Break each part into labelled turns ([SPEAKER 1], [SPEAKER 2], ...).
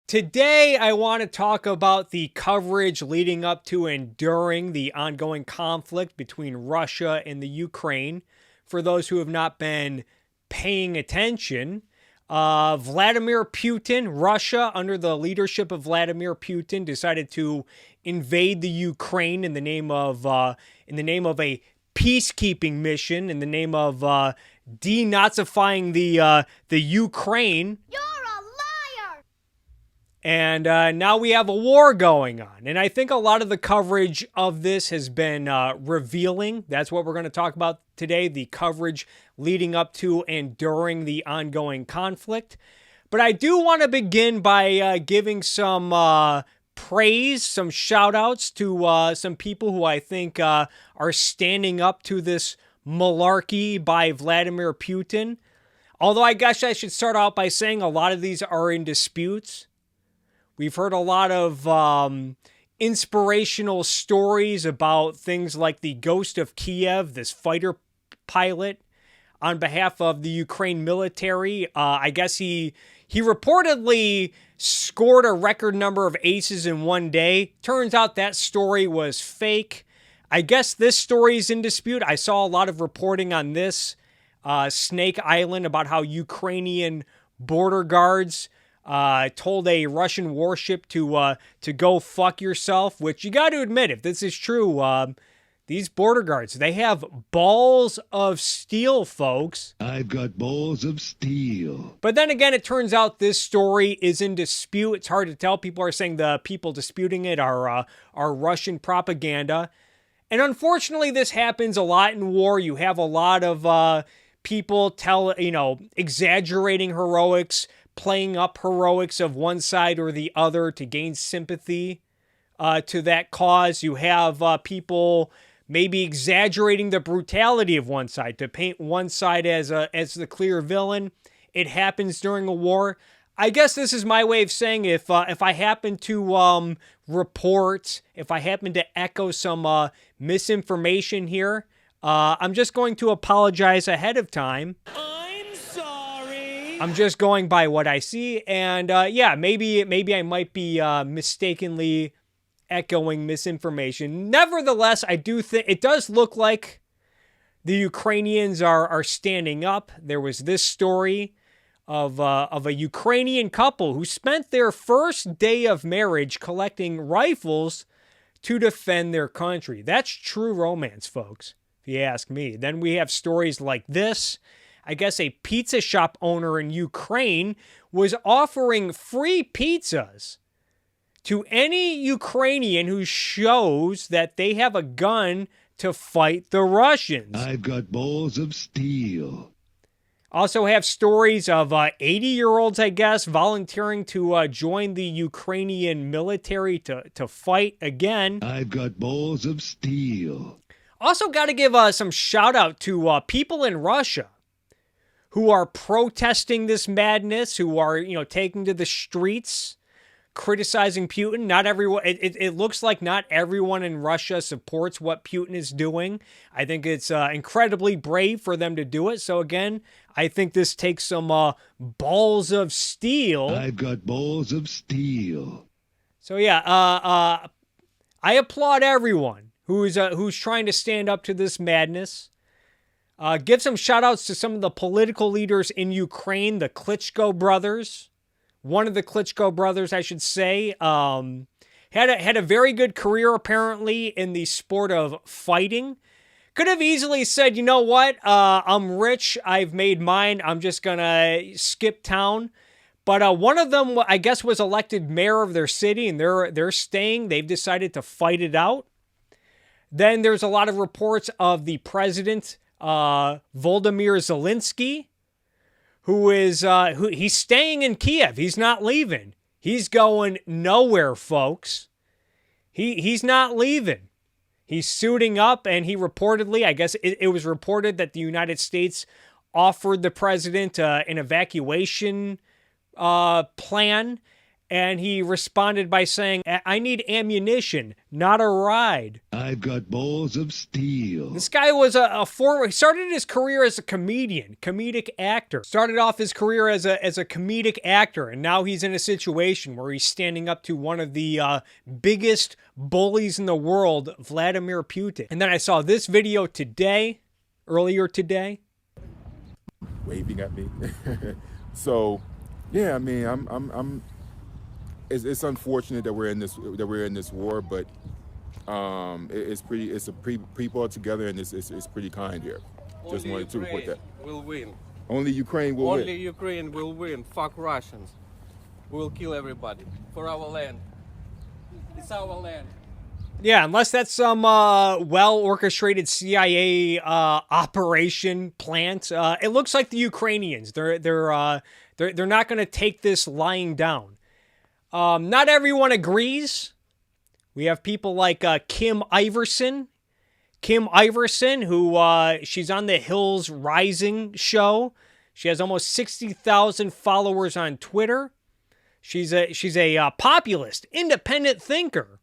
[SPEAKER 1] Today, I want to talk about the coverage leading up to and during the ongoing conflict between Russia and the Ukraine. For those who have not been paying attention, Vladimir Putin, Russia, under the leadership of Vladimir Putin, decided to invade the Ukraine in the name of a peacekeeping mission, in the name of denazifying the Ukraine. And now we have a war going on. And I think a lot of the coverage of this has been revealing. That's what we're going to talk about today, the coverage leading up to and during the ongoing conflict. But I do want to begin by giving some praise, some shout outs to some people who I think are standing up to this malarkey by Vladimir Putin. Although I guess I should start out by saying a lot of these are in disputes. We've heard a lot of inspirational stories about things like the Ghost of Kiev, this fighter pilot on behalf of the Ukraine military. I guess he reportedly scored a record number of aces in one day. Turns out that story was fake. I guess this story is in dispute. I saw a lot of reporting on this, Snake Island, about how Ukrainian border guards told a Russian warship to go fuck yourself, which you got to admit, if this is true, these border guards, they have balls of steel, folks.
[SPEAKER 2] I've got balls of steel.
[SPEAKER 1] But then again, it turns out this story is in dispute. It's hard to tell. People are saying the people disputing it are Russian propaganda. And unfortunately, this happens a lot in war. You have a lot of people exaggerating heroics, playing up heroics of one side or the other to gain sympathy to that cause. You have people maybe exaggerating the brutality of one side to paint one side as the clear villain. It happens during a war. I guess this is my way of saying if I happen to report, if I happen to echo some misinformation here, I'm just going to apologize ahead of time. I'm just going by what I see, and maybe I might be mistakenly echoing misinformation. Nevertheless, I do think it does look like the Ukrainians are standing up. There was this story of a Ukrainian couple who spent their first day of marriage collecting rifles to defend their country. That's true romance, folks, if you ask me. Then we have stories like this. I guess a pizza shop owner in Ukraine was offering free pizzas to any Ukrainian who shows that they have a gun to fight the Russians.
[SPEAKER 2] I've got balls of steel.
[SPEAKER 1] Also have stories of 80-year-olds, I guess, volunteering to join the Ukrainian military to fight again.
[SPEAKER 2] I've got balls of steel.
[SPEAKER 1] Also got to give some shout out to people in Russia who are protesting this madness, who are, taking to the streets, criticizing Putin. Not everyone, it looks like not everyone in Russia supports what Putin is doing. I think it's incredibly brave for them to do it. So again, I think this takes some balls of steel.
[SPEAKER 2] I've got balls of steel.
[SPEAKER 1] So yeah, I applaud everyone who's trying to stand up to this madness. Give some shout outs to some of the political leaders in Ukraine, the Klitschko brothers. One of the Klitschko brothers, I should say, had a very good career, apparently, in the sport of fighting. Could have easily said, you know what, I'm rich, I've made mine, I'm just going to skip town. But one of them, I guess, was elected mayor of their city, and they're staying. They've decided to fight it out. Then there's a lot of reports of the president, Volodymyr Zelensky, he's staying in Kiev. He's not leaving. He's going nowhere, folks. He's not leaving. He's suiting up, and he reportedly, I guess it was reported that the United States offered the president an evacuation plan, And he responded by saying, I need ammunition, not a ride.
[SPEAKER 2] I've got balls of steel.
[SPEAKER 1] This guy was a former, he started his career as a comedic actor. Started off his career as a comedic actor, and now he's in a situation where he's standing up to one of the biggest bullies in the world, Vladimir Putin. And then I saw this video earlier today.
[SPEAKER 3] Waving at me. So, yeah, I mean, I'm it's unfortunate that we're in this war, but it's a people together, and it's pretty kind here. Just
[SPEAKER 4] Only
[SPEAKER 3] wanted to report that.
[SPEAKER 4] Will win.
[SPEAKER 3] Only Ukraine will
[SPEAKER 4] Only
[SPEAKER 3] win.
[SPEAKER 4] Ukraine will win. Fuck Russians. We'll kill everybody for our land. It's our land.
[SPEAKER 1] Yeah, unless that's some well-orchestrated CIA operation plant. It looks like the Ukrainians. They're not going to take this lying down. Not everyone agrees. We have people like Kim Iverson. Kim Iverson, who she's on the Hills Rising show. She has almost 60,000 followers on Twitter. She's a populist, independent thinker.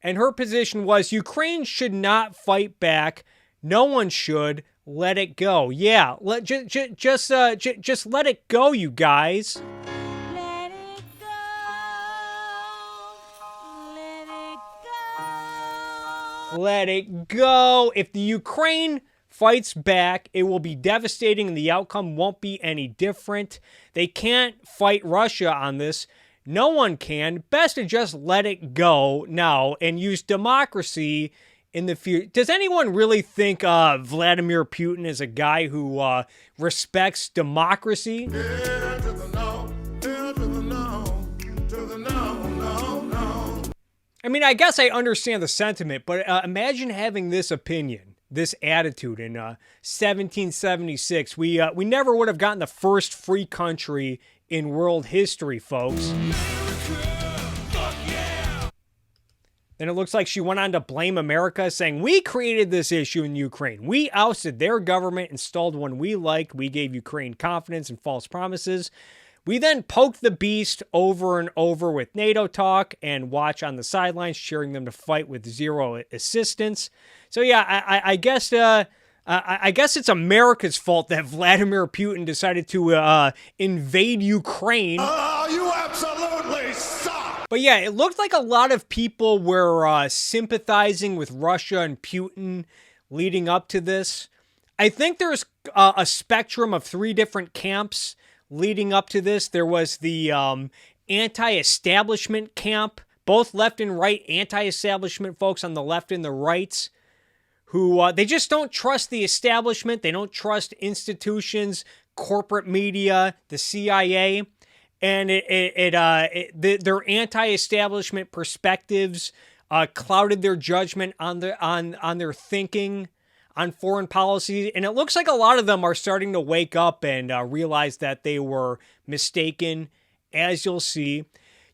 [SPEAKER 1] And her position was Ukraine should not fight back. No one should. Let it go. Yeah, just let it go, you guys.
[SPEAKER 5] Let it go. Let it go.
[SPEAKER 1] Let it go. If the Ukraine fights back, it will be devastating and the outcome won't be any different. They can't fight Russia on this. No one can. Best to just let it go now and use democracy in the future. Does anyone really think Vladimir Putin is a guy who respects democracy? I mean, I guess I understand the sentiment, but imagine having this opinion, this attitude in 1776. We never would have gotten the first free country in world history, folks. Then it looks like she went on to blame America, saying, we created this issue in Ukraine. We ousted their government, installed one we liked. We gave Ukraine confidence and false promises. We then poked the beast over and over with NATO talk and watch on the sidelines, cheering them to fight with zero assistance. So yeah, I guess it's America's fault that Vladimir Putin decided to invade Ukraine.
[SPEAKER 6] Oh, you absolutely suck!
[SPEAKER 1] But yeah, it looked like a lot of people were sympathizing with Russia and Putin leading up to this. I think there's a spectrum of three different camps leading up to this. There was the anti-establishment camp, both left and right anti-establishment folks on the left and the right, who they just don't trust the establishment. They don't trust institutions, corporate media, the CIA, and their anti-establishment perspectives clouded their judgment on their thinking on foreign policy. And it looks like a lot of them are starting to wake up and realize that they were mistaken, as you'll see.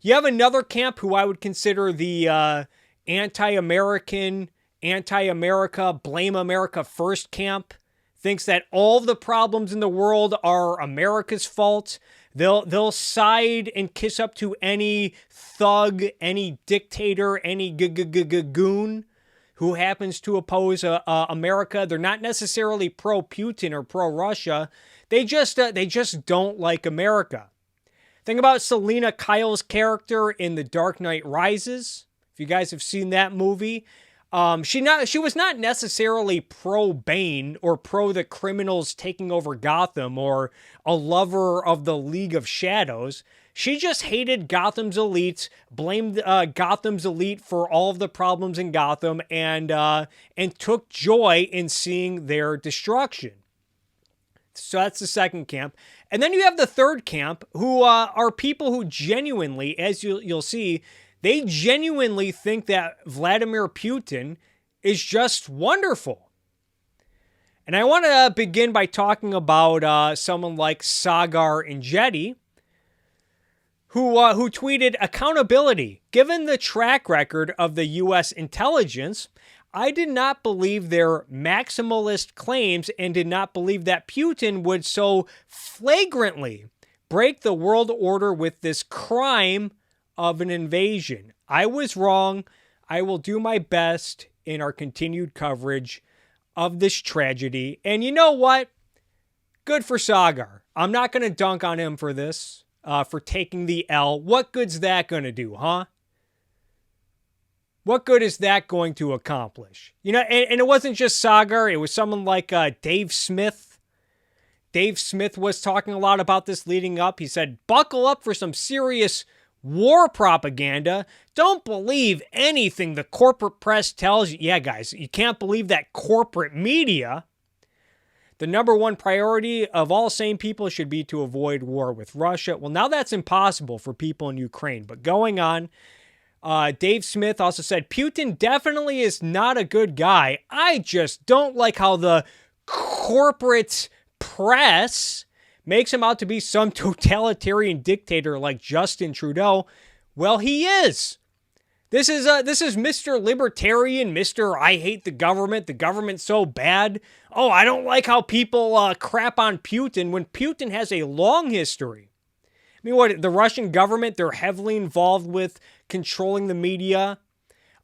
[SPEAKER 1] You have another camp who I would consider the anti-American, anti-America, blame America first camp. Thinks that all the problems in the world are America's fault. They'll side and kiss up to any thug, any dictator, any goon who happens to oppose America. They're not necessarily pro-Putin or pro-Russia. They just don't like America. Think about Selena Kyle's character in The Dark Knight Rises. If you guys have seen that movie, she was not necessarily pro-Bane or pro the criminals taking over Gotham or a lover of the League of Shadows. She just hated Gotham's elites, blamed Gotham's elite for all of the problems in Gotham, and took joy in seeing their destruction. So that's the second camp. And then you have the third camp, who are people who genuinely, as you'll see, they genuinely think that Vladimir Putin is just wonderful. And I want to begin by talking about someone like Sagar Enjeti, who tweeted, accountability. Given the track record of the U.S. intelligence, I did not believe their maximalist claims and did not believe that Putin would so flagrantly break the world order with this crime of an invasion. I was wrong. I will do my best in our continued coverage of this tragedy. And you know what? Good for Sagar. I'm not going to dunk on him for this, for taking the L. What good's that going to do, huh? What good is that going to accomplish? You know, and it wasn't just Sagar. It was someone like Dave Smith. Dave Smith was talking a lot about this leading up. He said, buckle up for some serious war propaganda. Don't believe anything the corporate press tells you. Yeah, guys, you can't believe that corporate media. The number one priority of all sane people should be to avoid war with Russia. Well, now that's impossible for people in Ukraine. But going on, Dave Smith also said, Putin definitely is not a good guy. I just don't like how the corporate press makes him out to be some totalitarian dictator like Justin Trudeau. Well, he is. This is Mr. Libertarian, Mr. I hate the government's so bad. Oh, I don't like how people crap on Putin when Putin has a long history. I mean, what, the Russian government, they're heavily involved with controlling the media.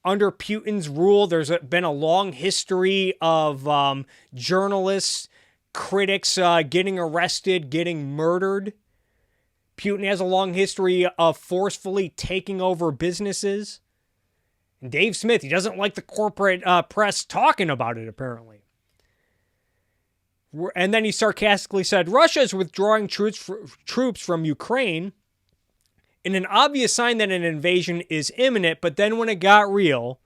[SPEAKER 1] Under Putin's rule, there's been a long history of journalists, critics getting arrested, getting murdered. Putin has a long history of forcefully taking over businesses. And Dave Smith, he doesn't like the corporate press talking about it, apparently. And then he sarcastically said, Russia is withdrawing troops from Ukraine in an obvious sign that an invasion is imminent. But then when it got real,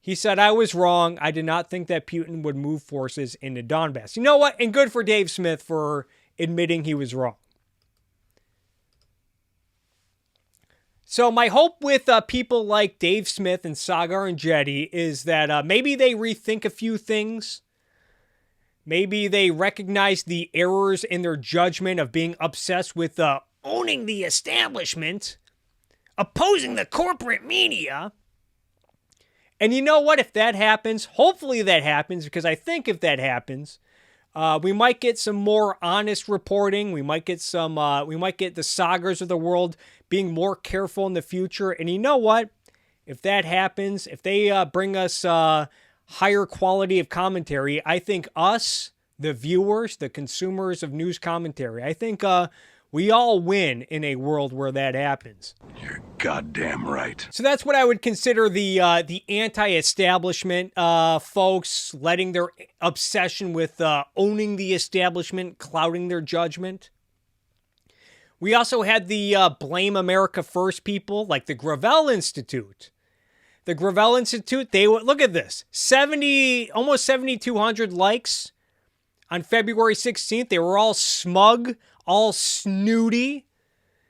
[SPEAKER 1] he said, I was wrong. I did not think that Putin would move forces into Donbass. You know what? And good for Dave Smith for admitting he was wrong. So my hope with people like Dave Smith and Sagar and Jetty is that maybe they rethink a few things. Maybe they recognize the errors in their judgment of being obsessed with owning the establishment, opposing the corporate media. And you know what? If that happens, hopefully that happens, because I think if that happens, we might get some more honest reporting. We might get the Sagars of the world being more careful in the future. And you know what? If that happens, if they bring us higher quality of commentary, I think us, the viewers, the consumers of news commentary, I think we all win in a world where that happens.
[SPEAKER 2] You're goddamn right.
[SPEAKER 1] So that's what I would consider the anti-establishment folks letting their obsession with owning the establishment clouding their judgment. We also had the Blame America First people, like the Gravel Institute. The Gravel Institute, look at this, almost 7,200 likes on February 16th. They were all smug, all snooty,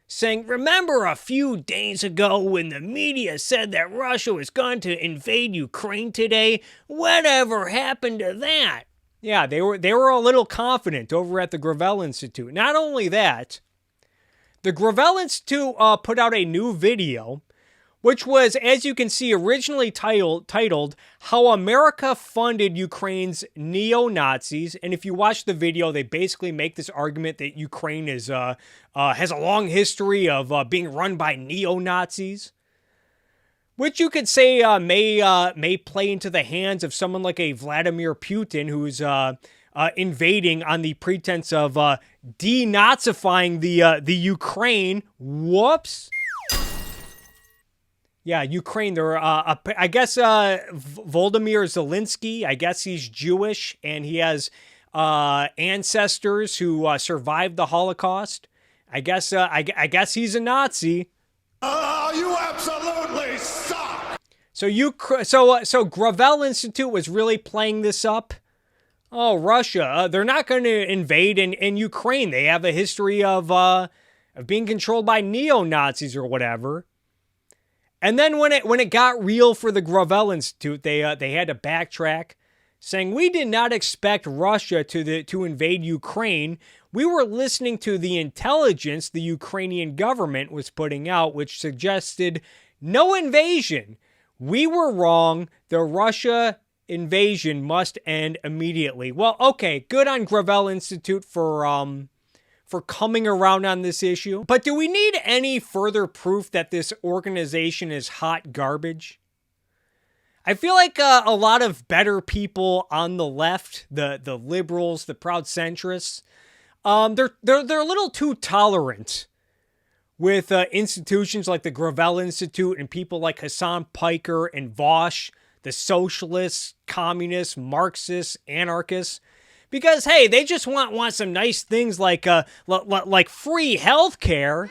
[SPEAKER 1] saying, remember a few days ago when the media said that Russia was going to invade Ukraine today? Whatever happened to that? Yeah, they were a little confident over at the Gravel Institute. Not only that, the Gravel Institute put out a new video, which was, as you can see, originally titled How America Funded Ukraine's Neo-Nazis. And if you watch the video, they basically make this argument that Ukraine has a long history of being run by neo-Nazis, which you could say may play into the hands of someone like a Vladimir Putin, who's invading on the pretense of denazifying the Ukraine. Whoops. Yeah, Ukraine, they're, I guess, Volodymyr Zelensky, I guess he's Jewish, and he has ancestors who survived the Holocaust. I guess he's a Nazi.
[SPEAKER 6] You absolutely suck!
[SPEAKER 1] So Gravel Institute was really playing this up. Oh, Russia, they're not going to invade in Ukraine. They have a history of being controlled by neo-Nazis or whatever. And then when it got real for the Gravel Institute, they had to backtrack, saying, we did not expect Russia to invade Ukraine. We were listening to the intelligence the Ukrainian government was putting out, which suggested no invasion. We were wrong. The Russia invasion must end immediately. Well, okay, good on Gravel Institute for for coming around on this issue. But do we need any further proof that this organization is hot garbage? I feel like a lot of better people on the left, the liberals, the proud centrists, they're a little too tolerant with institutions like the Gravel Institute and people like Hassan Piker and Vosh, the socialists, communists, Marxists, anarchists. Because, hey, they just want some nice things like free health care.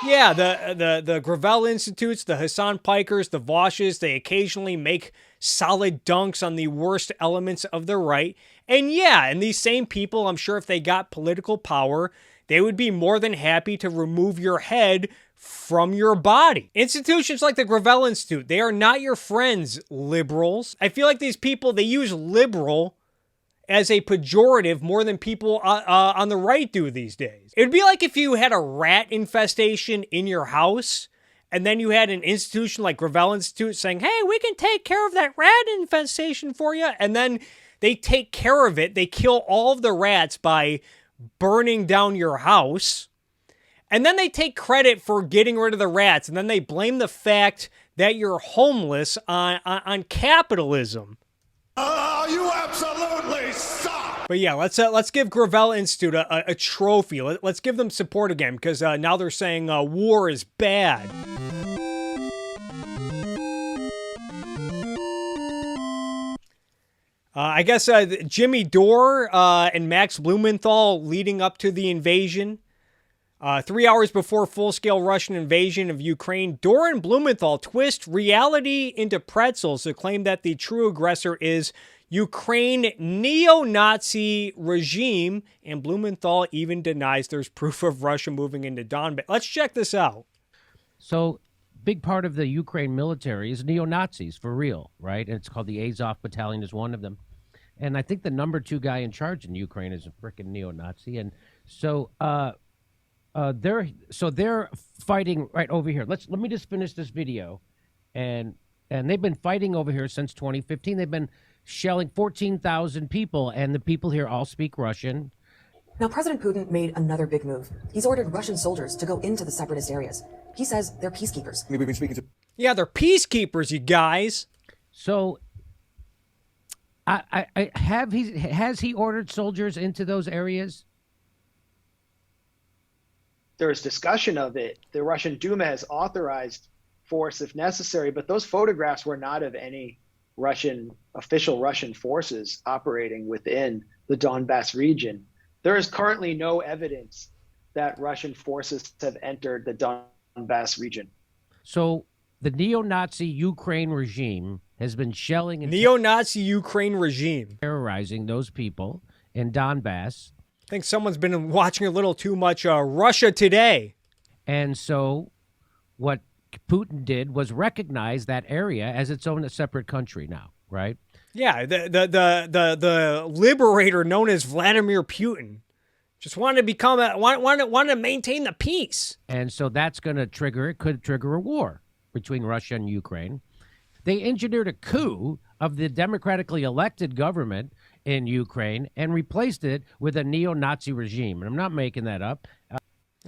[SPEAKER 1] Yeah, the Gravel Institutes, the Hassan Pikers, the Voshes, they occasionally make solid dunks on the worst elements of the right. And yeah, and these same people, I'm sure if they got political power, they would be more than happy to remove your head from your body. Institutions like the Gravel Institute, they are not your friends, liberals. I feel like these people, they use liberal as a pejorative more than people on the right do these days. It would be like if you had a rat infestation in your house, and then you had an institution like Gravel Institute saying, hey, we can take care of that rat infestation for you. And then they take care of it. They kill all of the rats by burning down your house. And then they take credit for getting rid of the rats. And then they blame the fact that you're homeless on capitalism.
[SPEAKER 6] You absolutely suck!
[SPEAKER 1] But yeah, let's give Gravel Institute a trophy. Let's give them support again, because now they're saying war is bad. I guess Jimmy Dore and Max Blumenthal leading up to the invasion. 3 hours before full-scale Russian invasion of Ukraine, Dore and Blumenthal twist reality into pretzels to claim that the true aggressor is Ukraine neo-Nazi regime, and Blumenthal even denies there's proof of Russia moving into Donbass. Let's check this out.
[SPEAKER 7] So, big part of the Ukraine military is neo-Nazis, for real, right? And it's called the Azov Battalion is one of them. And I think the number 2 guy in charge in Ukraine is a frickin' neo-Nazi. And so, they're fighting right over here. Let me just finish this video, and they've been fighting over here since 2015. They've been shelling 14,000 people, and the people here all speak Russian.
[SPEAKER 8] Now, President Putin made another big move. He's ordered Russian soldiers to go into the separatist areas. He says they're peacekeepers.
[SPEAKER 3] We've been speaking to.
[SPEAKER 1] Yeah, they're peacekeepers, you guys.
[SPEAKER 7] So, has he ordered soldiers into those areas?
[SPEAKER 9] There's discussion of it. The Russian Duma has authorized force if necessary, but those photographs were not of any official Russian forces operating within the Donbass region. There is currently no evidence that Russian forces have entered the Donbass region.
[SPEAKER 7] So the neo-Nazi Ukraine regime has been shelling and
[SPEAKER 1] Neo-Nazi Ukraine regime
[SPEAKER 7] terrorizing those people in Donbass.
[SPEAKER 1] I think someone's been watching a little too much Russia Today.
[SPEAKER 7] And so what Putin did was recognize that area as its own separate country now, right?
[SPEAKER 1] Yeah, the liberator known as Vladimir Putin just wanted to become wanted to maintain the peace.
[SPEAKER 7] And so that's going to could trigger a war between Russia and Ukraine. They engineered a coup of the democratically elected government in Ukraine and replaced it with a neo-Nazi regime. And I'm not making that up.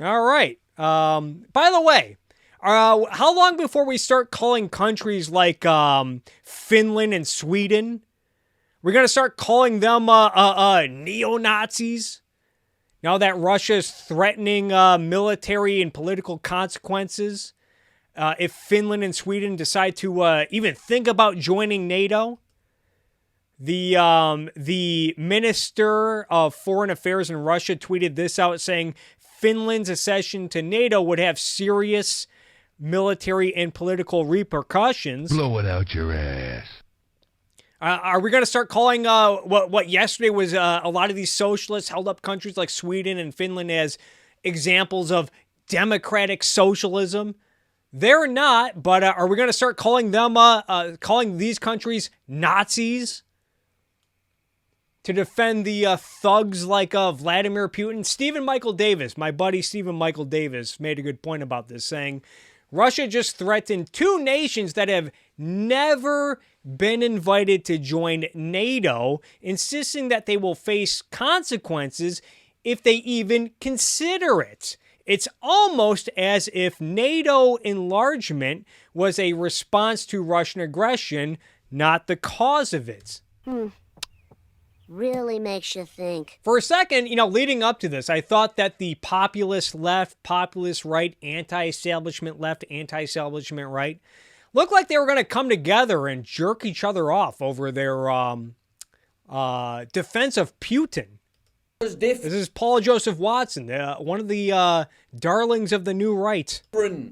[SPEAKER 1] All right. By the way, how long before we start calling countries like Finland and Sweden, we're going to start calling them neo-Nazis? Now that Russia is threatening military and political consequences if Finland and Sweden decide to even think about joining NATO. The Minister of Foreign Affairs in Russia tweeted this out, saying Finland's accession to NATO would have serious military and political repercussions.
[SPEAKER 2] Blow it out your ass.
[SPEAKER 1] Are we going to start calling what yesterday was a lot of these socialists held up countries like Sweden and Finland as examples of democratic socialism? They're not, but are we going to start calling them calling these countries Nazis to defend the thugs like Vladimir Putin? Stephen Michael Davis, my buddy Stephen Michael Davis, made a good point about this, saying Russia just threatened two nations that have never been invited to join NATO, insisting that they will face consequences if they even consider it. It's almost as if NATO enlargement was a response to Russian aggression, not the cause of it.
[SPEAKER 10] Really makes you think.
[SPEAKER 1] For a second, leading up to this, I thought that the populist left, populist right, anti-establishment left, anti-establishment right looked like they were going to come together and jerk each other off over their defense of Putin. This is Paul Joseph Watson, one of the darlings of the new right.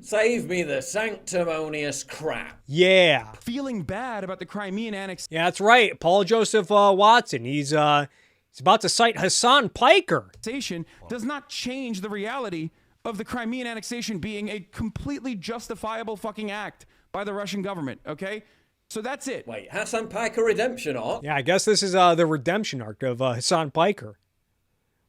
[SPEAKER 11] Save me the sanctimonious crap.
[SPEAKER 1] Yeah.
[SPEAKER 12] Feeling bad about the Crimean annexation.
[SPEAKER 1] Yeah, that's right. Paul Joseph Watson. He's about to cite Hassan Piker.
[SPEAKER 12] Does not change the reality of the Crimean annexation being a completely justifiable fucking act by the Russian government, okay? So that's it.
[SPEAKER 11] Wait, Hassan Piker redemption arc?
[SPEAKER 1] Yeah, I guess this is the redemption arc of Hassan Piker.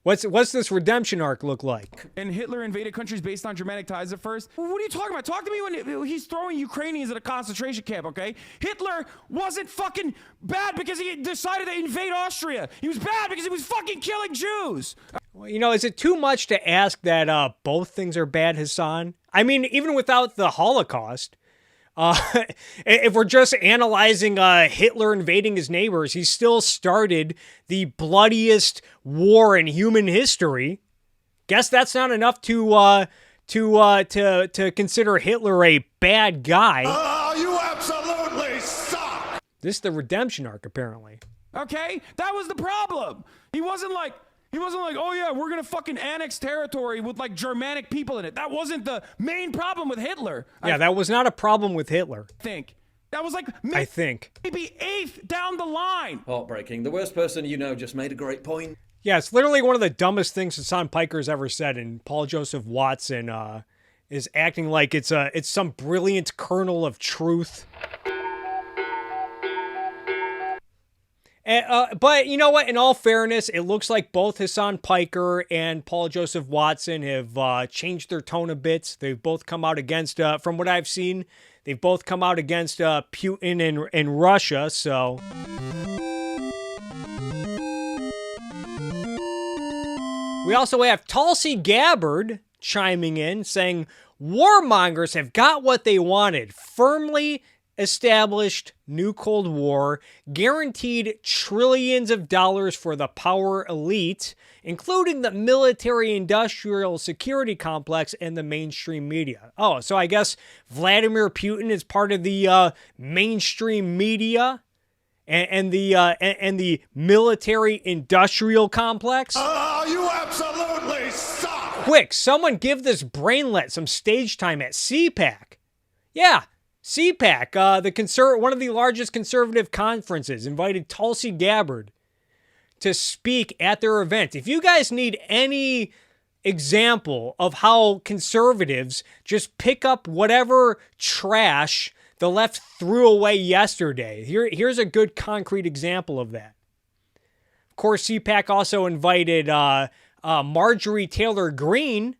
[SPEAKER 1] What's this redemption arc look like?
[SPEAKER 12] And Hitler invaded countries based on Germanic ties at first. What are you talking about? Talk to me when he's throwing Ukrainians at a concentration camp, okay? Hitler wasn't fucking bad because he decided to invade Austria. He was bad because he was fucking killing Jews.
[SPEAKER 1] Well, is it too much to ask that both things are bad, Hassan? I mean, even without the Holocaust, if we're just analyzing Hitler invading his neighbors, he still started the bloodiest war in human history. Guess that's not enough to consider Hitler a bad guy.
[SPEAKER 6] Oh, you absolutely suck!
[SPEAKER 1] This is the redemption arc, apparently.
[SPEAKER 12] Okay, that was the problem. He wasn't like, oh yeah, we're gonna fucking annex territory with like Germanic people in it. That wasn't the main problem with Hitler.
[SPEAKER 1] Yeah, that was not a problem with Hitler.
[SPEAKER 12] That was like maybe eighth down the line.
[SPEAKER 11] Heartbreaking. The worst person you know just made a great point.
[SPEAKER 1] Yeah, it's literally one of the dumbest things Hassan Piker's ever said, and Paul Joseph Watson is acting like it's some brilliant kernel of truth. But you know what? In all fairness, it looks like both Hassan Piker and Paul Joseph Watson have changed their tone a bit. They've both come out against, from what I've seen, they've both come out against Putin and Russia. So we also have Tulsi Gabbard chiming in, saying warmongers have got what they wanted. Firmly established new Cold War, guaranteed trillions of dollars for the power elite, including the military-industrial security complex and the mainstream media. Oh, so I guess Vladimir Putin is part of the mainstream media and the military-industrial complex?
[SPEAKER 6] Oh, you absolutely suck!
[SPEAKER 1] Quick, someone give this brainlet some stage time at CPAC. Yeah, CPAC, one of the largest conservative conferences, invited Tulsi Gabbard to speak at their event. If you guys need any example of how conservatives just pick up whatever trash the left threw away yesterday, here's a good concrete example of that. Of course, CPAC also invited Marjorie Taylor Greene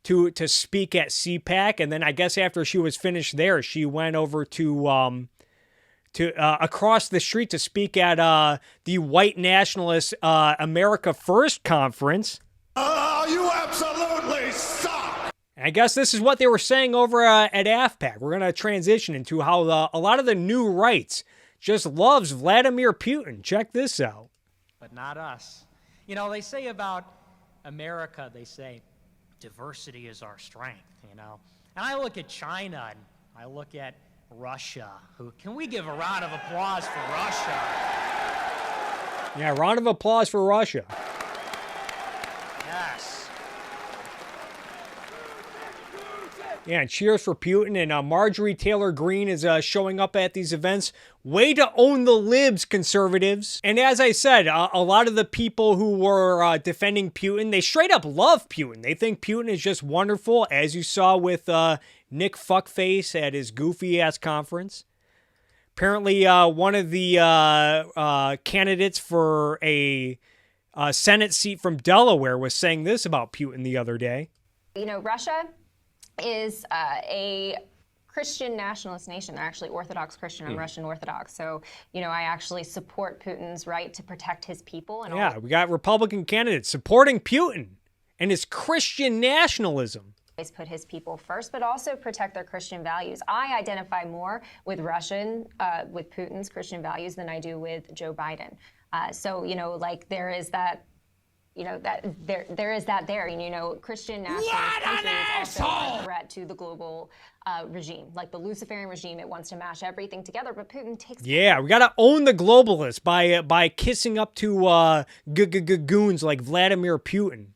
[SPEAKER 1] to speak at CPAC, and then I guess after she was finished there, she went over to across the street to speak at the white nationalist America First conference.
[SPEAKER 6] Oh, you absolutely suck!
[SPEAKER 1] And I guess this is what they were saying over at AFPAC. We're going to transition into how a lot of the new right just loves Vladimir Putin. Check this out.
[SPEAKER 13] But not us. You know, they say about America, they say, diversity is our strength, you know. And I look at China and I look at Russia. Can we give a round of applause for Russia?
[SPEAKER 1] Yeah, round of applause for Russia.
[SPEAKER 13] Yes.
[SPEAKER 1] Yeah, and cheers for Putin. And Marjorie Taylor Greene is showing up at these events. Way to own the libs, conservatives. And as I said, a lot of the people who were defending Putin, they straight up love Putin. They think Putin is just wonderful, as you saw with Nick Fuckface at his goofy-ass conference. Apparently, one of the candidates for a Senate seat from Delaware was saying this about Putin the other day.
[SPEAKER 14] You know, Russia is a
[SPEAKER 10] Christian nationalist nation. They're actually Orthodox Christian and Russian Orthodox. So, you know, I actually support Putin's right to protect his people. And
[SPEAKER 1] yeah, we got Republican candidates supporting Putin and his Christian nationalism.
[SPEAKER 10] Put his people first, but also protect their Christian values. I identify more with with Putin's Christian values than I do with Joe Biden. So, you know, like there is that, you know, that there is that there, and, you know, Christian nationalist country is also a threat to the global regime, like the Luciferian regime. It wants to mash everything together, but Putin takes.
[SPEAKER 1] Yeah, we got to own the globalists by kissing up to goons like Vladimir Putin,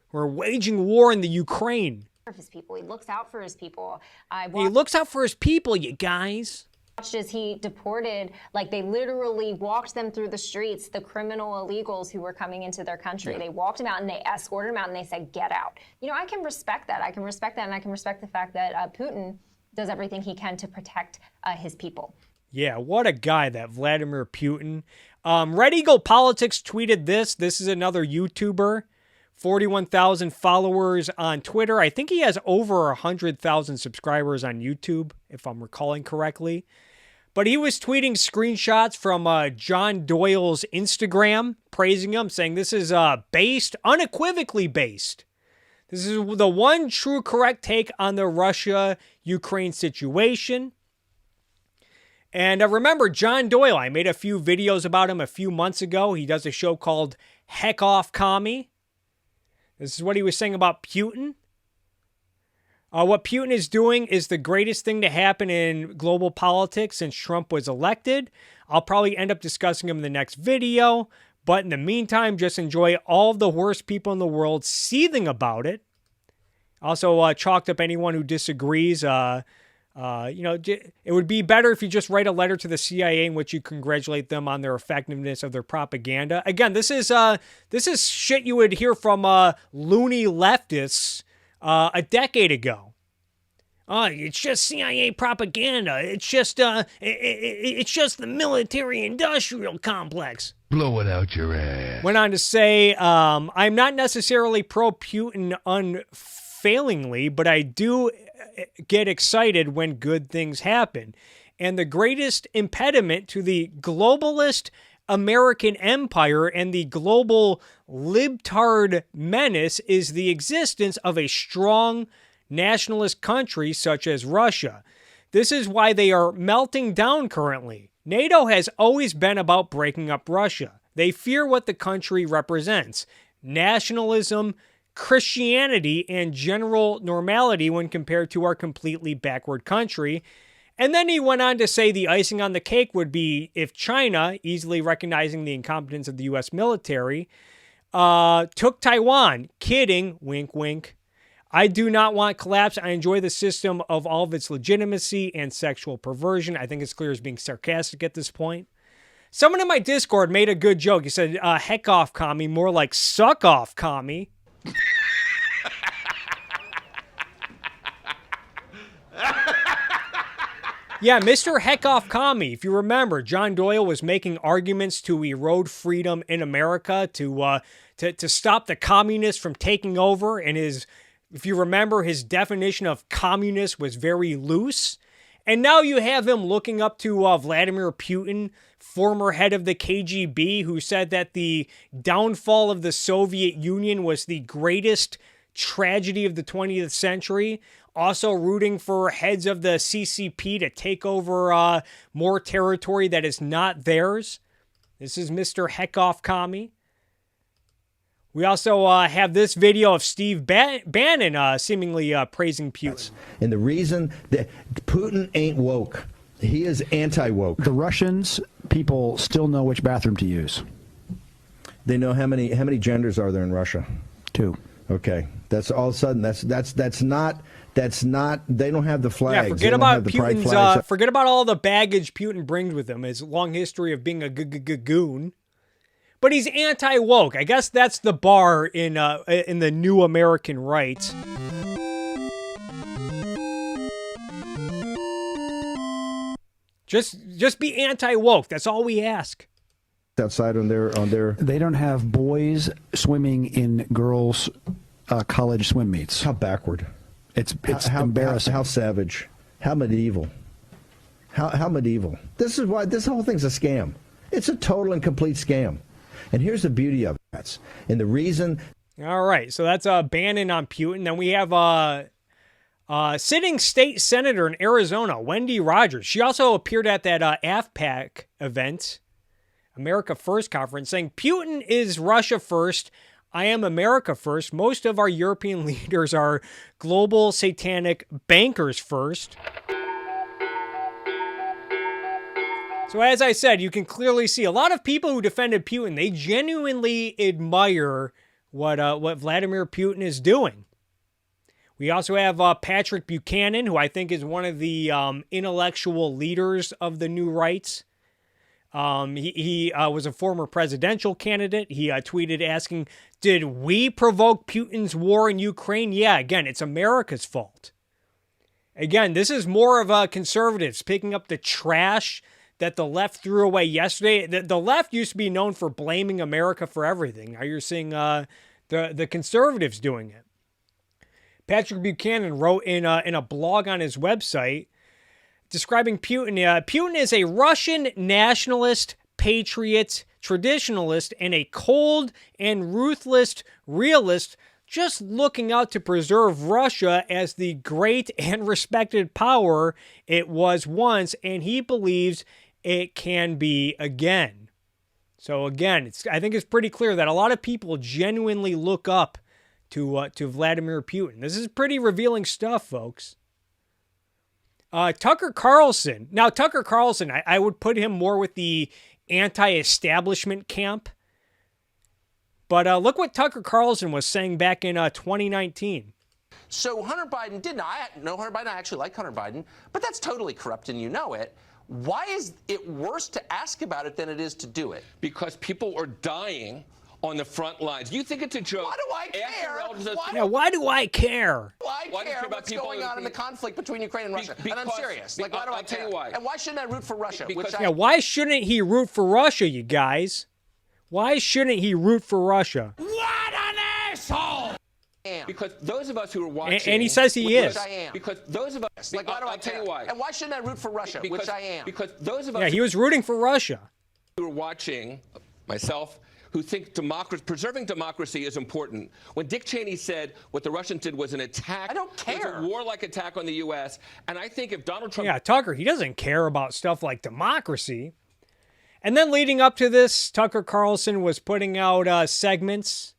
[SPEAKER 1] who are waging war in the Ukraine.
[SPEAKER 10] His people. He looks out for his people.
[SPEAKER 1] He looks out for his people, you guys.
[SPEAKER 10] Watched as he deported, like they literally walked them through the streets, the criminal illegals who were coming into their country. Yeah. They walked them out and they escorted them out and they said, get out. You know, I can respect that. I can respect that. And I can respect the fact that Putin does everything he can to protect his people.
[SPEAKER 1] Yeah, what a guy, that Vladimir Putin. Red Eagle Politics tweeted this. This is another YouTuber. 41,000 followers on Twitter. I think he has over 100,000 subscribers on YouTube, if I'm recalling correctly. But he was tweeting screenshots from John Doyle's Instagram, praising him, saying this is based, unequivocally based. This is the one true correct take on the Russia-Ukraine situation. And remember, John Doyle, I made a few videos about him a few months ago. He does a show called Heck Off Commie. This is what he was saying about Putin. What Putin is doing is the greatest thing to happen in global politics since Trump was elected. I'll probably end up discussing him in the next video. But in the meantime, just enjoy all of the worst people in the world seething about it. Also, chalked up anyone who disagrees. You know, it would be better if you just write a letter to the CIA in which you congratulate them on their effectiveness of their propaganda. Again, this is shit you would hear from loony leftists a decade ago. It's just CIA propaganda. It's just it's just the military-industrial complex.
[SPEAKER 2] Blow it out your ass.
[SPEAKER 1] Went on to say, I'm not necessarily pro-Putin unfailingly, but I do get excited when good things happen. And the greatest impediment to the globalist American empire and the global libtard menace is the existence of a strong nationalist country such as Russia. This is why they are melting down currently. NATO has always been about breaking up Russia. They fear what the country represents: nationalism, Christianity, and general normality when compared to our completely backward country. And then he went on to say the icing on the cake would be if China, easily recognizing the incompetence of the U.S. military, took Taiwan. Kidding, wink, wink. I do not want collapse. I enjoy the system of all of its legitimacy and sexual perversion. I think it's clear as being sarcastic at this point. Someone in my Discord made a good joke. He said, heck off, commie, more like suck off, commie. Yeah, Mr. Heckoff Commie, if you remember, John Doyle was making arguments to erode freedom in America, to stop the communists from taking over, and if you remember, his definition of communist was very loose. And now you have him looking up to Vladimir Putin, former head of the KGB, who said that the downfall of the Soviet Union was the greatest tragedy of the 20th century. Also rooting for heads of the CCP to take over more territory that is not theirs. This is Mr. Heckoff Commie. We also have this video of Steve Bannon seemingly praising Putin.
[SPEAKER 14] And the reason that Putin ain't woke, he is anti-woke.
[SPEAKER 15] The Russians, people still know which bathroom to use.
[SPEAKER 14] They know how many genders are there in Russia?
[SPEAKER 15] 2.
[SPEAKER 14] Okay, that's all of a sudden that's not. They don't have the flags.
[SPEAKER 1] Yeah, forget about Putin's. Forget about all the baggage Putin brings with him. His long history of being a goon. But he's anti-woke. I guess that's the bar in the new American right. Just be anti-woke. That's all we ask.
[SPEAKER 14] Outside on their.
[SPEAKER 15] They don't have boys swimming in girls' college swim meets.
[SPEAKER 14] How backward.
[SPEAKER 15] It's embarrassing.
[SPEAKER 14] How savage. How medieval. How medieval. This is why this whole thing's a scam. It's a total and complete scam. And here's the beauty of it. And the reason...
[SPEAKER 1] All right, so that's Bannon on Putin. Then we have sitting state senator in Arizona, Wendy Rogers. She also appeared at that AFPAC event, America First conference, saying Putin is Russia first. I am America first. Most of our European leaders are global satanic bankers first. So as I said, you can clearly see a lot of people who defended Putin, they genuinely admire what Vladimir Putin is doing. We also have Patrick Buchanan, who I think is one of the intellectual leaders of the new rights. He was a former presidential candidate. He tweeted asking, did we provoke Putin's war in Ukraine? Yeah, again, it's America's fault. Again, this is more of conservatives picking up the trash that the left threw away yesterday. The left used to be known for blaming America for everything. Now you're seeing the conservatives doing it. Patrick Buchanan wrote in a blog on his website describing Putin. Putin is a Russian nationalist, patriot, traditionalist, and a cold and ruthless realist just looking out to preserve Russia as the great and respected power it was once, and he believes it can be again. So again, I think it's pretty clear that a lot of people genuinely look up to Vladimir Putin. This is pretty revealing stuff, folks. Tucker Carlson. Now, Tucker Carlson, I would put him more with the anti-establishment camp. But look what Tucker Carlson was saying back in 2019.
[SPEAKER 16] So Hunter Biden did not. I know Hunter Biden. I actually like Hunter Biden. But that's totally corrupt, and you know it. Why is it worse to ask about it than it is to do it?
[SPEAKER 17] Because people are dying on the front lines. You think it's a joke?
[SPEAKER 16] Why do I care?
[SPEAKER 1] Why do I care?
[SPEAKER 16] Why do I care what's going on in the conflict between Ukraine and Russia? And I'm serious. Like, why do I care?
[SPEAKER 17] I'll tell you why.
[SPEAKER 16] And why shouldn't I root for Russia?
[SPEAKER 1] Why shouldn't he root for Russia, you guys? Why shouldn't he root for Russia?
[SPEAKER 17] What an asshole! Because those of us who are watching...
[SPEAKER 1] And he says he is.
[SPEAKER 16] Which I am.
[SPEAKER 17] Because those of us...
[SPEAKER 16] Like, why do I
[SPEAKER 17] I'll tell
[SPEAKER 16] care?
[SPEAKER 17] you why.
[SPEAKER 16] And why shouldn't I root for Russia? Which I am.
[SPEAKER 17] Because those of us...
[SPEAKER 1] Yeah, he was rooting for Russia.
[SPEAKER 17] Who are watching, myself, who think preserving democracy is important. When Dick Cheney said what the Russians did was an attack...
[SPEAKER 16] I don't care.
[SPEAKER 17] ...was a warlike attack on the U.S., and I think if Donald Trump...
[SPEAKER 1] Yeah, Tucker, he doesn't care about stuff like democracy. And then leading up to this, Tucker Carlson was putting out segments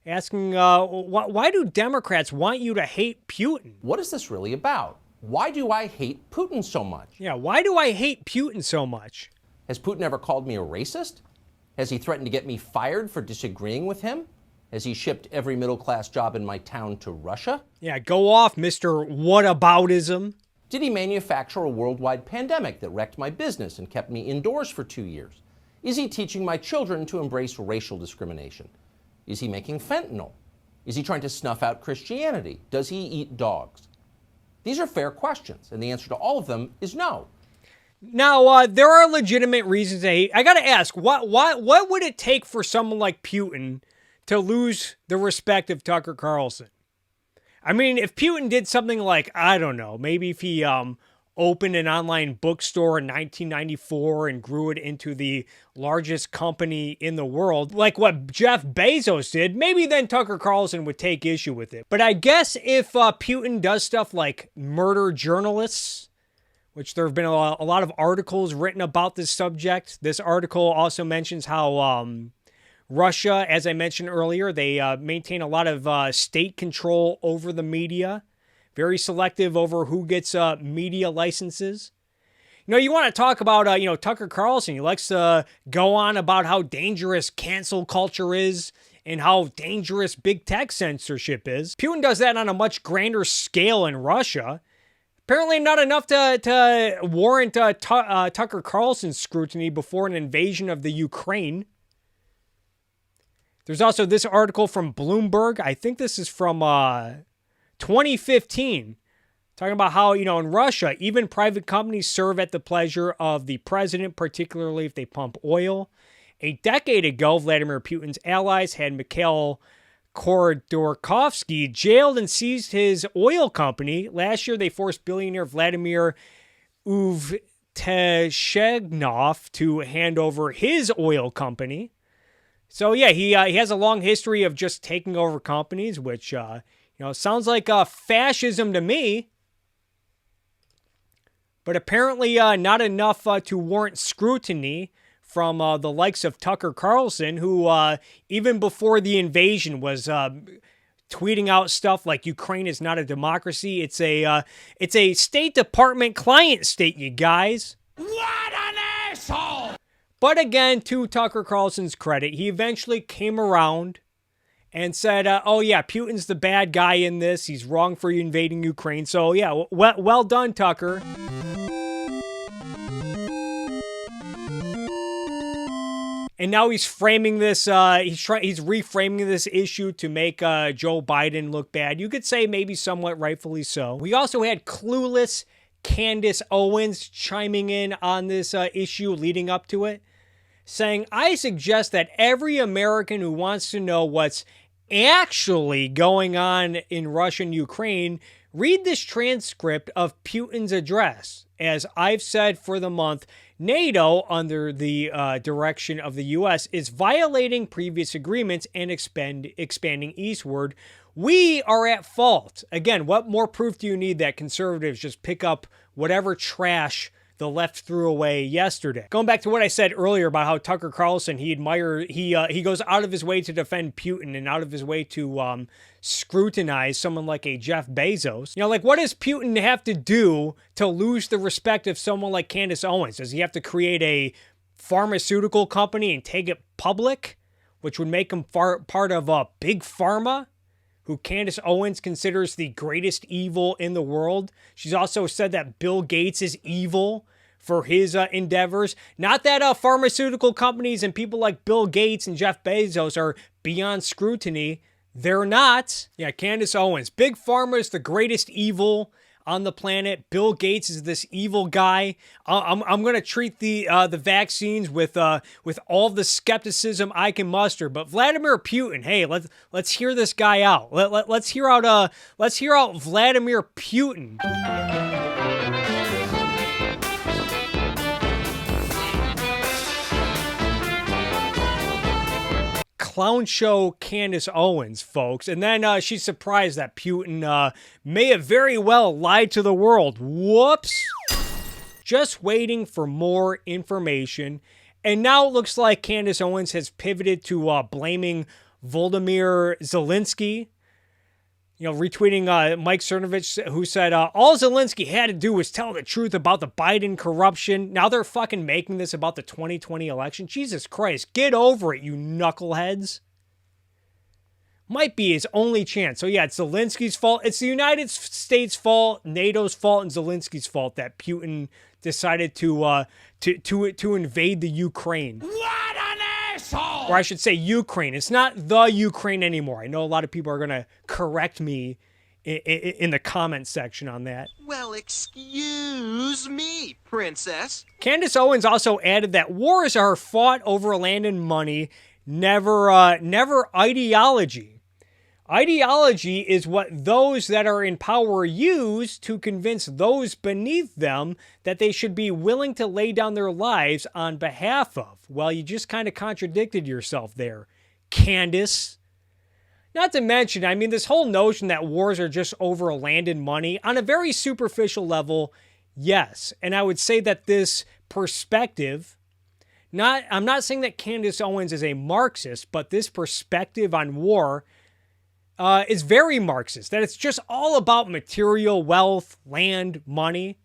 [SPEAKER 1] asking, why do Democrats want you to hate Putin?
[SPEAKER 18] What is this really about? Why do I hate Putin so much?
[SPEAKER 1] Yeah, why do I hate Putin so much?
[SPEAKER 18] Has Putin ever called me a racist? Has he threatened to get me fired for disagreeing with him? Has he shipped every middle-class job in my town to Russia?
[SPEAKER 1] Yeah, go off, Mr. Whataboutism.
[SPEAKER 18] Did he manufacture a worldwide pandemic that wrecked my business and kept me indoors for 2 years? Is he teaching my children to embrace racial discrimination? Is he making fentanyl? Is he trying to snuff out Christianity? Does he eat dogs? These are fair questions, and the answer to all of them is no.
[SPEAKER 1] Now, there are legitimate reasons to hate. I got to ask, what would it take for someone like Putin to lose the respect of Tucker Carlson? I mean, if Putin did something like, I don't know, maybe if he opened an online bookstore in 1994 and grew it into the largest company in the world, like what Jeff Bezos did, maybe then Tucker Carlson would take issue with it. But I guess if Putin does stuff like murder journalists, which there have been a lot of articles written about this subject. This article also mentions how Russia, as I mentioned earlier, they maintain a lot of state control over the media. Very selective over who gets media licenses. You know, you want to talk about, Tucker Carlson. He likes to go on about how dangerous cancel culture is and how dangerous big tech censorship is. Putin does that on a much grander scale in Russia. Apparently not enough to warrant Tucker Carlson's scrutiny before an invasion of the Ukraine. There's also this article from Bloomberg. I think this is from 2015, talking about how, in Russia, even private companies serve at the pleasure of the president, particularly if they pump oil. A decade ago, Vladimir Putin's allies had Mikhail Khodorkovsky jailed and seized his oil company. Last year, they forced billionaire Vladimir Uvteshegnov to hand over his oil company. So yeah, he has a long history of just taking over companies, which sounds like fascism to me. But apparently not enough to warrant scrutiny from the likes of Tucker Carlson, who even before the invasion was tweeting out stuff like Ukraine is not a democracy. It's a State Department client state, you guys.
[SPEAKER 11] What an asshole!
[SPEAKER 1] But again, to Tucker Carlson's credit, he eventually came around and said, oh yeah, Putin's the bad guy in this. He's wrong for invading Ukraine. So yeah, well done, Tucker. And now he's framing this, he's reframing this issue to make Joe Biden look bad. You could say maybe somewhat rightfully so. We also had clueless Candace Owens chiming in on this issue leading up to it, saying, I suggest that every American who wants to know what's actually going on in Russia and Ukraine read this transcript of Putin's address. As I've said for the month, NATO, under the direction of the U.S., is violating previous agreements and expanding eastward. We are at fault. Again, what more proof do you need that conservatives just pick up whatever trash the left threw away yesterday? Going back to what I said earlier about how Tucker Carlson, he goes out of his way to defend Putin and out of his way to scrutinize someone like a Jeff Bezos. Like, what does Putin have to do to lose the respect of someone like Candace Owens? Does he have to create a pharmaceutical company and take it public, which would make him part of Big Pharma, who Candace Owens considers the greatest evil in the world? She's also said that Bill Gates is evil for his endeavors. Not that pharmaceutical companies and people like Bill Gates and Jeff Bezos are beyond scrutiny. They're not. Yeah, Candace Owens. Big Pharma is the greatest evil on the planet. Bill Gates is this evil guy. I'm going to treat the vaccines with all the skepticism I can muster. But Vladimir Putin, hey, let's hear this guy out. Let's hear out Vladimir Putin. Clown show Candace Owens, folks. And then she's surprised that Putin may have very well lied to the world. Whoops. Just waiting for more information. And now it looks like Candace Owens has pivoted to blaming Volodymyr Zelensky. Retweeting Mike Cernovich, who said, all Zelensky had to do was tell the truth about the Biden corruption. Now they're fucking making this about the 2020 election. Jesus Christ, get over it, you knuckleheads. Might be his only chance. So yeah, it's Zelensky's fault. It's the United States' fault, NATO's fault, and Zelensky's fault that Putin decided to invade the Ukraine.
[SPEAKER 11] What an asshole!
[SPEAKER 1] Or I should say Ukraine. It's not the Ukraine anymore. I know a lot of people are going to correct me in the comment section on that.
[SPEAKER 19] Well, excuse me, princess.
[SPEAKER 1] Candace Owens also added that wars are fought over land and money, never ideology. Ideology is what those that are in power use to convince those beneath them that they should be willing to lay down their lives on behalf of. Well, you just kind of contradicted yourself there, Candace. Not to mention, I mean, this whole notion that wars are just over land and money, on a very superficial level, yes. And I would say that this perspective, I'm not saying that Candace Owens is a Marxist, but this perspective on war is very Marxist, that it's just all about material wealth, land, money.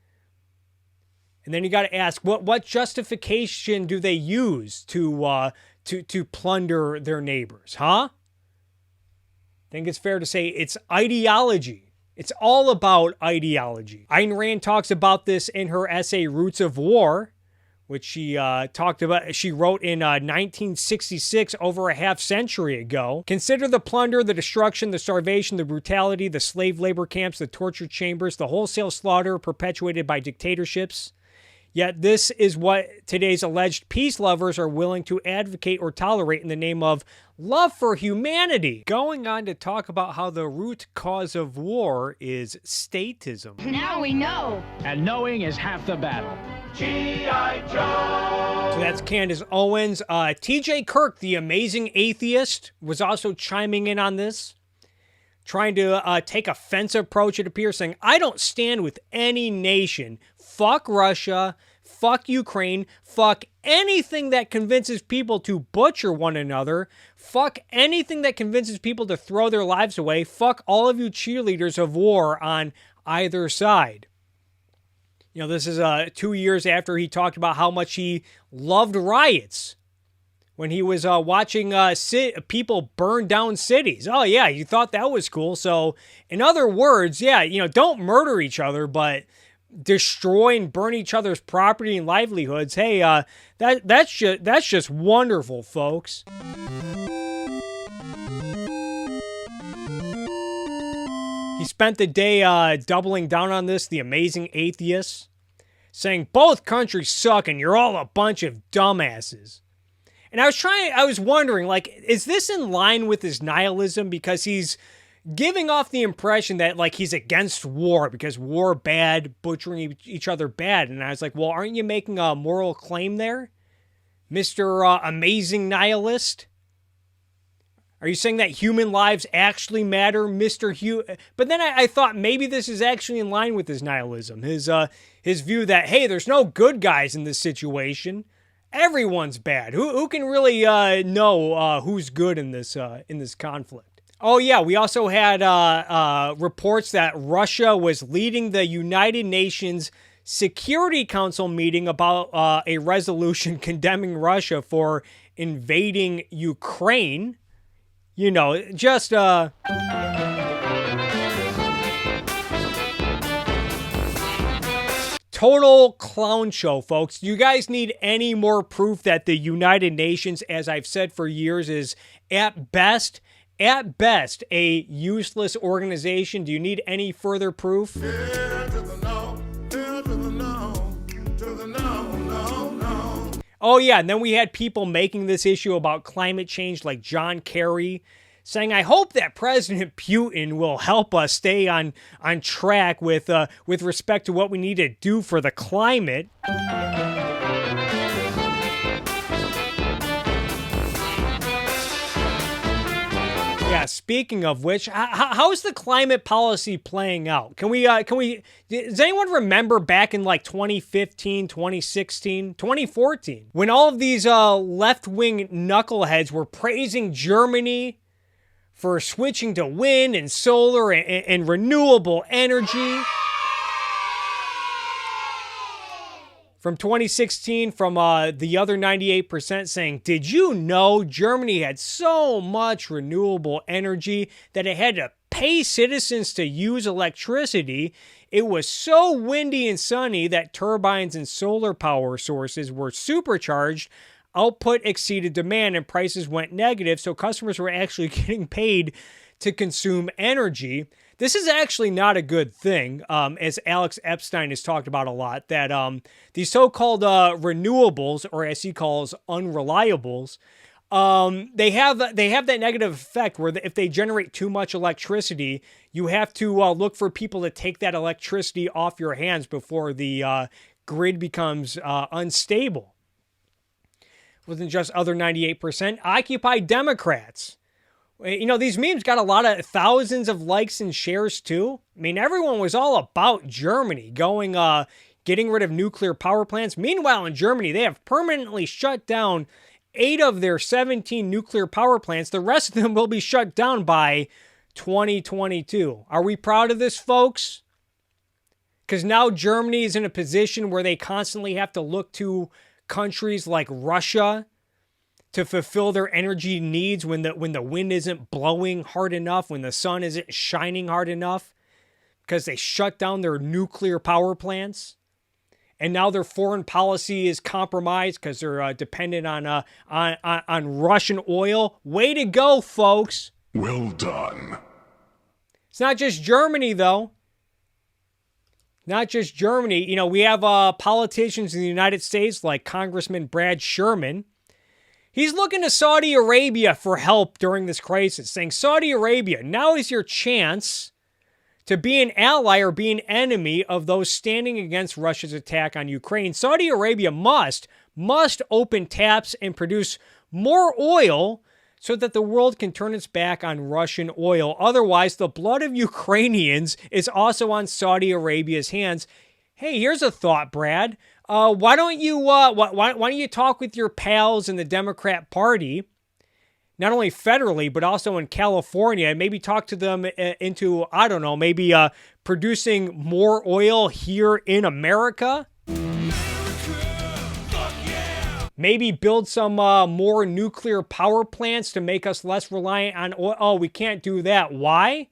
[SPEAKER 1] And then you got to ask, what justification do they use to plunder their neighbors, huh? I think it's fair to say it's ideology. It's all about ideology. Ayn Rand talks about this in her essay Roots of War, which she she wrote in 1966, over a half century ago. Consider the plunder, the destruction, the starvation, the brutality, the slave labor camps, the torture chambers, the wholesale slaughter perpetuated by dictatorships. Yet this is what today's alleged peace lovers are willing to advocate or tolerate in the name of love for humanity. Going on to talk about how the root cause of war is statism.
[SPEAKER 20] Now we know.
[SPEAKER 15] And knowing is half the battle.
[SPEAKER 6] G.I. Joe!
[SPEAKER 1] So that's Candace Owens. TJ Kirk, the amazing atheist, was also chiming in on this, trying to take a fence approach, it appears, saying, I don't stand with any nation. Fuck Russia, fuck Ukraine, fuck anything that convinces people to butcher one another, fuck anything that convinces people to throw their lives away, fuck all of you cheerleaders of war on either side. You know, this is 2 years after he talked about how much he loved riots when he was watching people burn down cities. Oh, yeah, you thought that was cool. So, in other words, yeah, you know, don't murder each other, but destroy and burn each other's property and livelihoods. Hey, that's just wonderful, folks. He spent the day doubling down on this, the amazing atheist, saying both countries suck and you're all a bunch of dumbasses. And I was wondering, like, is this in line with his nihilism? Because he's giving off the impression that, like, he's against war because war bad, butchering each other bad. And I was like, well, aren't you making a moral claim there, Mr. Amazing Nihilist? Are you saying that human lives actually matter, Mr. Hugh? But then I thought maybe this is actually in line with his nihilism, his view that, hey, there's no good guys in this situation. Everyone's bad. Who can really know who's good in this conflict? Oh, yeah, we also had reports that Russia was leading the United Nations Security Council meeting about a resolution condemning Russia for invading Ukraine. You know, just... total clown show, folks. Do you guys need any more proof that the United Nations, as I've said for years, is at best, a useless organization? Do you need any further proof? Oh, yeah, and then we had people making this issue about climate change, like John Kerry, saying, I hope that President Putin will help us stay on track with respect to what we need to do for the climate. Yeah, speaking of which, how's the climate policy playing out? Can we, does anyone remember back in like 2015, 2016, 2014, when all of these left-wing knuckleheads were praising Germany for switching to wind and solar and renewable energy? From 2016, from the other 98% saying, did you know Germany had so much renewable energy that it had to pay citizens to use electricity? It was so windy and sunny that turbines and solar power sources were supercharged. Output exceeded demand and prices went negative, so customers were actually getting paid to consume energy. This is actually not a good thing, as Alex Epstein has talked about a lot, that these so-called renewables, or as he calls unreliables, they have that negative effect where if they generate too much electricity, you have to look for people to take that electricity off your hands before the grid becomes unstable. Wasn't just other 98%. Occupy Democrats. You know, these memes got a lot of thousands of likes and shares too. I mean, everyone was all about Germany getting rid of nuclear power plants. Meanwhile, in Germany, they have permanently shut down 8 of their 17 nuclear power plants. The rest of them will be shut down by 2022. Are we proud of this, folks? Because now Germany is in a position where they constantly have to look to countries like Russia to fulfill their energy needs when the wind isn't blowing hard enough, when the sun isn't shining hard enough, because they shut down their nuclear power plants. And now their foreign policy is compromised because they're dependent on Russian oil. Way to go, folks.
[SPEAKER 2] Well done.
[SPEAKER 1] It's not just Germany, though. Not just Germany. You know, we have politicians in the United States like Congressman Brad Sherman. He's looking to Saudi Arabia for help during this crisis, saying, Saudi Arabia, now is your chance to be an ally or be an enemy of those standing against Russia's attack on Ukraine. Saudi Arabia must open taps and produce more oil so that the world can turn its back on Russian oil. Otherwise, the blood of Ukrainians is also on Saudi Arabia's hands. Hey, here's a thought, Brad. Why don't you talk with your pals in the Democrat Party, not only federally, but also in California, and maybe talk to them into, I don't know, maybe producing more oil here in America? Maybe build some more nuclear power plants to make us less reliant on oil. Oh, we can't do that. Why?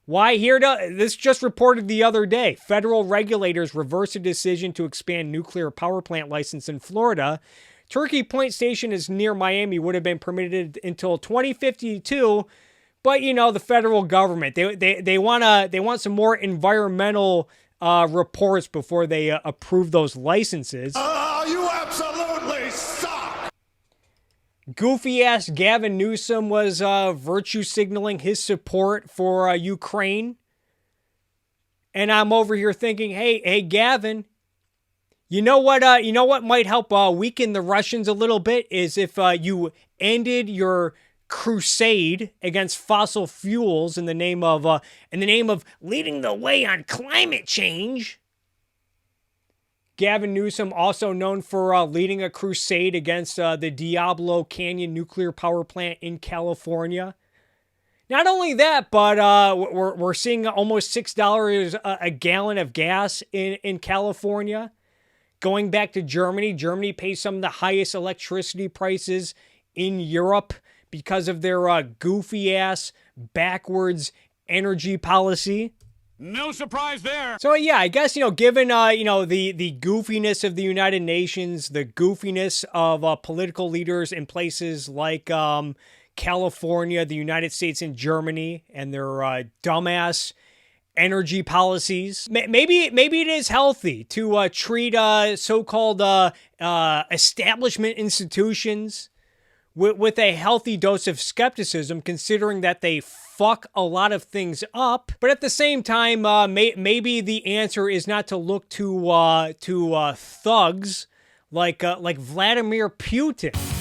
[SPEAKER 1] Why? This just reported the other day. Federal regulators reverse a decision to expand nuclear power plant license in Florida. Turkey Point Station is near Miami, would have been permitted until 2052. But, you know, the federal government, they want some more environmental reports before they approve those licenses.
[SPEAKER 6] You absolutely suck!
[SPEAKER 1] Goofy-ass Gavin Newsom was virtue signaling his support for Ukraine. And I'm over here thinking, hey, Gavin, you know what might help weaken the Russians a little bit is if you ended your crusade against fossil fuels in the name of leading the way on climate change. Gavin Newsom, also known for leading a crusade against the Diablo Canyon nuclear power plant in California. Not only that, but we're seeing almost $6 a gallon of gas in California. Going back to Germany, Germany pays some of the highest electricity prices in Europe because of their goofy-ass, backwards energy policy.
[SPEAKER 6] No surprise there.
[SPEAKER 1] So yeah, I guess, given, the goofiness of the United Nations, the goofiness of political leaders in places like California, the United States, and Germany, and their dumbass energy policies, maybe it is healthy to treat so-called establishment institutions with a healthy dose of skepticism, considering that they fuck a lot of things up. But at the same time, maybe the answer is not to look to thugs like Vladimir Putin.